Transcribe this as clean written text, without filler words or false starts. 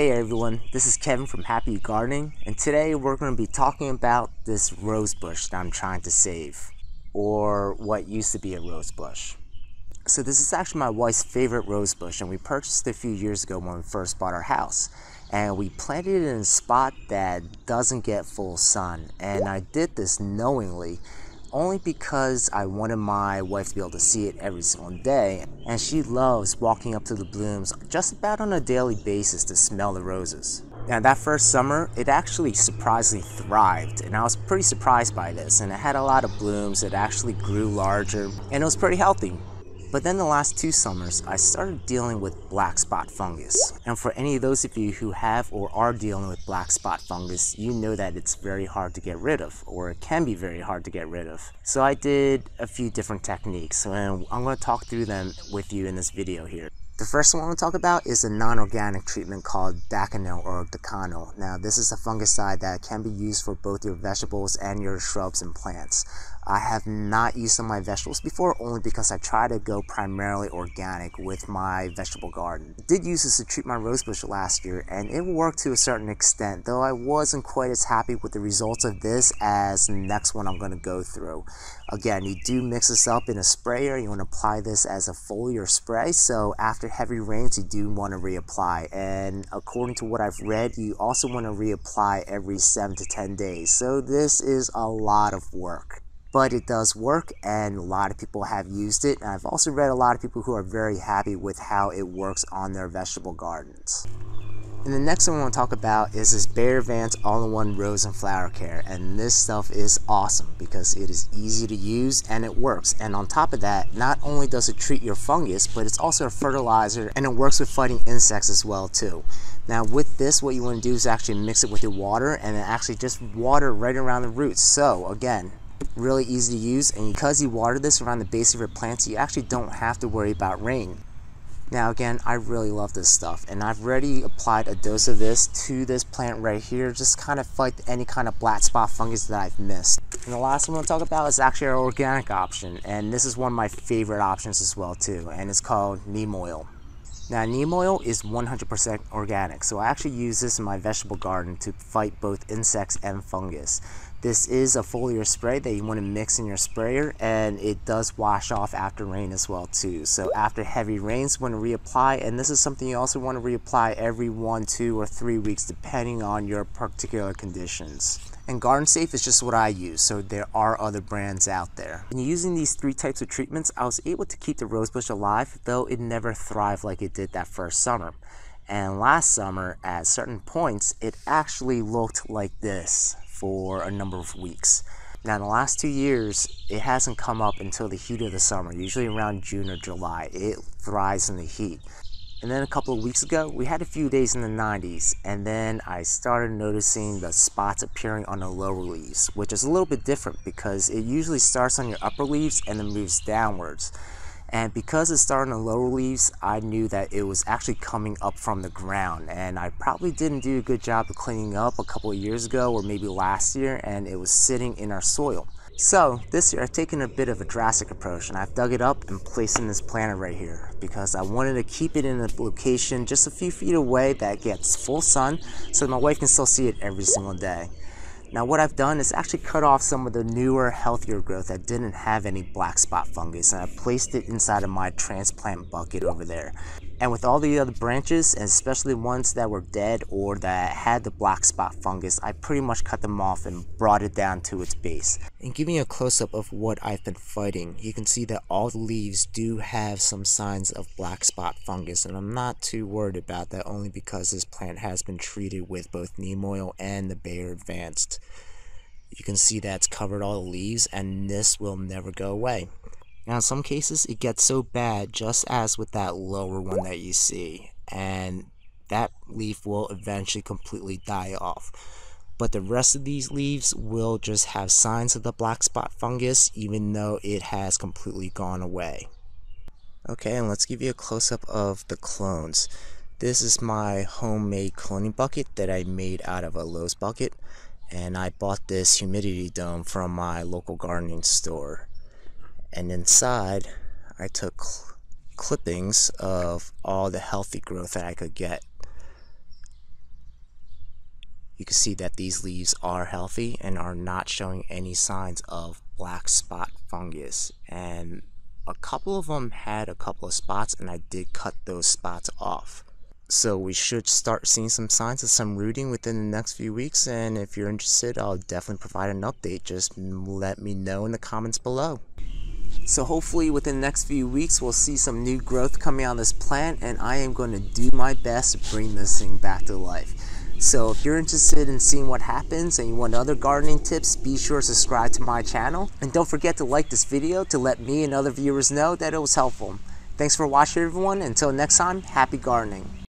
Hey everyone, this is Kevin from Happy Gardening, and today we're going to be talking about this rose bush that I'm trying to save, or what used to be a rose bush. So this is actually my wife's favorite rose bush, and we purchased it a few years ago when we first bought our house. And we planted it in a spot that doesn't get full sun, and I did this knowingly only because I wanted my wife to be able to see it every single day, and she loves walking up to the blooms just about on a daily basis to smell the roses. Now that first summer, it actually surprisingly thrived, and I was pretty surprised by this, and it had a lot of blooms, it actually grew larger, and it was pretty healthy. But then the last 2 summers, I started dealing with black spot fungus. And for any of those of you who have or are dealing with black spot fungus, you know that it's very hard to get rid of, or it can be very hard to get rid of. So I did a few different techniques, and I'm going to talk through them with you in this video here. The first one I want to talk about is a non-organic treatment called Daconil or Decano. Now this is a fungicide that can be used for both your vegetables and your shrubs and plants. I have not used on my vegetables before, only because I try to go primarily organic with my vegetable garden. I did use this to treat my rosebush last year, and it worked to a certain extent, though I wasn't quite as happy with the results of this as the next one I'm going to go through. Again, you do mix this up in a sprayer. You want to apply this as a foliar spray, so after heavy rains you do want to reapply, and according to what I've read, you also want to reapply every 7 to 10 days. So this is a lot of work. But it does work, and a lot of people have used it, and I've also read a lot of people who are very happy with how it works on their vegetable gardens. And the next one I want to talk about is this Bayer Advanced All-in-One Rose and Flower Care, and this stuff is awesome because it is easy to use and it works. And on top of that, not only does it treat your fungus, but it's also a fertilizer, and it works with fighting insects as well too. Now with this, what you want to do is actually mix it with your water, and then actually just water right around the roots. So again, really easy to use, and because you water this around the base of your plants, you actually don't have to worry about rain. Now again, I really love this stuff, and I've already applied a dose of this to this plant right here, just kind of fight any kind of black spot fungus that I've missed. And the last one I'll talk about is actually our organic option, and this is one of my favorite options as well too, and it's called neem oil. Now neem oil is 100% organic, so I actually use this in my vegetable garden to fight both insects and fungus. This is a foliar spray that you want to mix in your sprayer, and it does wash off after rain as well too. So after heavy rains, you want to reapply, and this is something you also want to reapply every 1, 2, or 3 weeks depending on your particular conditions. And Garden Safe is just what I use, so there are other brands out there. And using these 3 types of treatments, I was able to keep the rosebush alive, though it never thrived like it did that first summer. And last summer, at certain points, it actually looked like this for a number of weeks. Now in the last 2 years, it hasn't come up until the heat of the summer, usually around June or July. It thrives in the heat. And then a couple of weeks ago, we had a few days in the 90s, and then I started noticing the spots appearing on the lower leaves, which is a little bit different because it usually starts on your upper leaves and then moves downwards. And because it started on the lower leaves, I knew that it was actually coming up from the ground, and I probably didn't do a good job of cleaning up a couple of years ago or maybe last year, and it was sitting in our soil. So this year I've taken a bit of a drastic approach, and I've dug it up and placed in this planter right here because I wanted to keep it in a location just a few feet away that gets full sun so that my wife can still see it every single day. Now what I've done is actually cut off some of the newer, healthier growth that didn't have any black spot fungus, and I placed it inside of my transplant bucket over there. And with all the other branches, and especially ones that were dead or that had the black spot fungus, I pretty much cut them off and brought it down to its base. And giving you a close-up of what I've been fighting, you can see that all the leaves do have some signs of black spot fungus, and I'm not too worried about that only because this plant has been treated with both neem oil and the Bayer Advanced. You can see that it's covered all the leaves, and this will never go away. Now in some cases it gets so bad, just as with that lower one that you see, and that leaf will eventually completely die off. But the rest of these leaves will just have signs of the black spot fungus even though it has completely gone away. Okay, and let's give you a close-up of the clones. This is my homemade cloning bucket that I made out of a Lowe's bucket, and I bought this humidity dome from my local gardening store. And inside I took clippings of all the healthy growth that I could get. you can see that these leaves are healthy and are not showing any signs of black spot fungus. And a couple of them had a couple of spots, and I did cut those spots off. So we should start seeing some signs of some rooting within the next few weeks, and if you're interested, I'll definitely provide an update. Just let me know in the comments below. So hopefully within the next few weeks we'll see some new growth coming on this plant, and I am going to do my best to bring this thing back to life. So if you're interested in seeing what happens and you want other gardening tips, be sure to subscribe to my channel. And don't forget to like this video to let me and other viewers know that it was helpful. Thanks for watching, everyone. Until next time, happy gardening.